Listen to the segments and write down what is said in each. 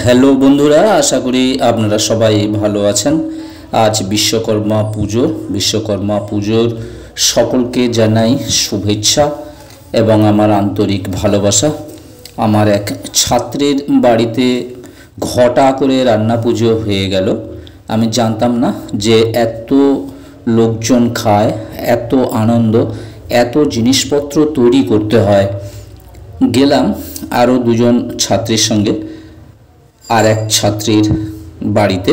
Hello বন্ধুরা, আশা করি আপনারা সবাই ভালো আছেন। আজ বিশ্বকর্মা পুজোর সকলকে জানাই শুভেচ্ছা এবং আমার আন্তরিক ভালোবাসা। আমার এক ছাত্রের বাড়িতে ঘটা করে রান্না পুজো হয়ে গেল। আমি জানতাম না যে এত লোকজন খায়, এত আনন্দ, এত জিনিসপত্র তৈরি করতে হয়। গেলাম আরও দুজন ছাত্রীর সঙ্গে আর এক ছাত্রীর বাড়িতে।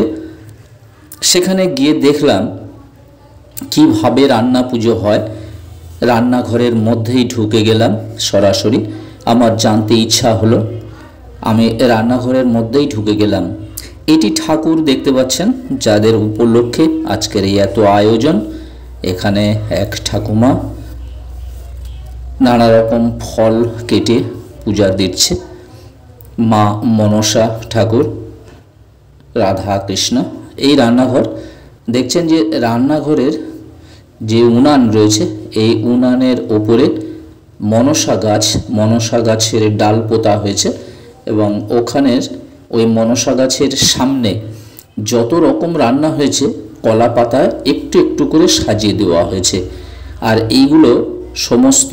সেখানে গিয়ে দেখলাম কিভাবে রান্না পুজো হয়। রান্নাঘরের মধ্যেই ঢুকে গেলাম সরাসরি। আমার জানতে ইচ্ছা হলো, আমি রান্নাঘরের মধ্যেই ঢুকে গেলাম। এটি ঠাকুর দেখতে পাচ্ছেন, যাদের উপলক্ষে আজকের এই এত আয়োজন। এখানে এক ঠাকুমা নানা রকম ফল কেটে পূজা দিচ্ছে। মা মনসা ঠাকুর, রাধা কৃষ্ণ। এই রান্নাঘর দেখছেন যে রান্নাঘরের যে উনান রয়েছে, এই উনানের ওপরে মনসা গাছের ডাল পোতা হয়েছে এবং ওখানের ওই মনসা গাছের সামনে যত রকম রান্না হয়েছে কলা পাতায় একটু একটু করে সাজিয়ে দেওয়া হয়েছে। আর এইগুলো সমস্ত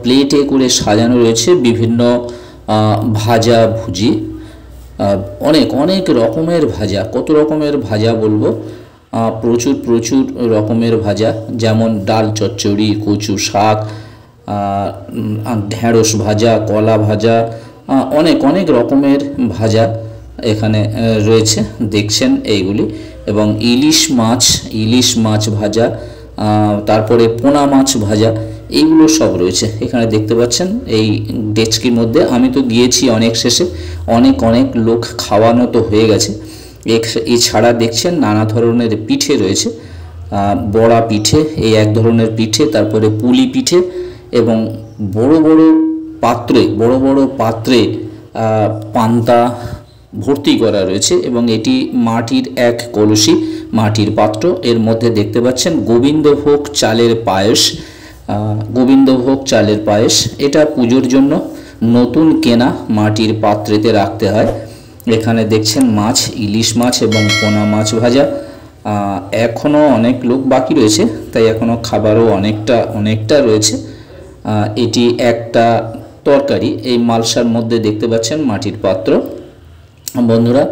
প্লেটে করে সাজানো রয়েছে বিভিন্ন ভাজা ভুজি, অনেক অনেক রকমের ভাজা। কত রকমের ভাজা বলবো, প্রচুর রকমের ভাজা, যেমন ডাল চচ্চড়ি, কচু শাক, ঢেঁড়স ভাজা, কলা ভাজা, অনেক রকমের ভাজা এখানে রয়েছে, দেখছেন এইগুলি। এবং ইলিশ মাছ ভাজা, তারপরে পোনা মাছ ভাজা, এইগুলো সব রয়েছে এখানে দেখতে পাচ্ছেন এই ডেচকির মধ্যে। আমি তো গিয়েছি অনেক শেষে, অনেক লোক খাওয়ানো তো হয়ে গেছে। এছাড়া দেখছেন নানা ধরনের পিঠে রয়েছে, বড়া পিঠে, এই এক ধরনের পিঠে, তারপরে পুলি পিঠে, এবং বড় বড় পাত্রে পান্তা ভর্তি করা রয়েছে। এবং এটি মাটির এক কলসি, মাটির পাত্র। এর মধ্যে দেখতে পাচ্ছেন গোবিন্দভোগ চালের পায়েস। এটা পুজোর জন্য নতুন কেনা মাটির পাত্রেতে রাখতে হয়। এখানে দেখছেন মাছ, ইলিশ মাছ এবং পোনা মাছ ভাজা। এখনও অনেক লোক বাকি রয়েছে, তাই এখনও খাবারও অনেকটা রয়েছে। এটি একটা তরকারি, এই মালসার মধ্যে দেখতে পাচ্ছেন মাটির পাত্র। বন্ধুরা,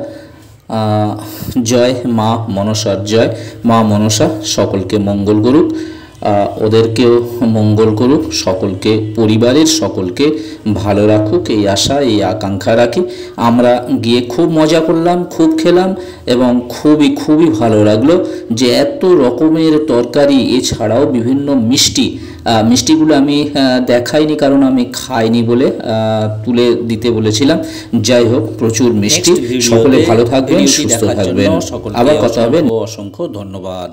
জয় মা মনসার জয়। মা মনসা সকলকে মঙ্গল করুক, ওদেরকেও মঙ্গল করুক, সকলকে, পরিবারের সকলকে ভালো রাখুক, এই আশা, এই আকাঙ্ক্ষা রাখি। আমরা গিয়ে খুব মজা করলাম, খুব খেলাম এবং খুবই ভালো লাগলো যে এত রকমের তরকারি, এছাড়াও বিভিন্ন মিষ্টিগুলো আমি দেখাইনি, কারণ আমি খাইনি বলে তুলে দিতে বলেছিলাম। যাই হোক, প্রচুর মিষ্টি। সকলে ভালো থাকবেন, সুস্থ থাকবেন। আবার কথা হবে। অসংখ্য ধন্যবাদ।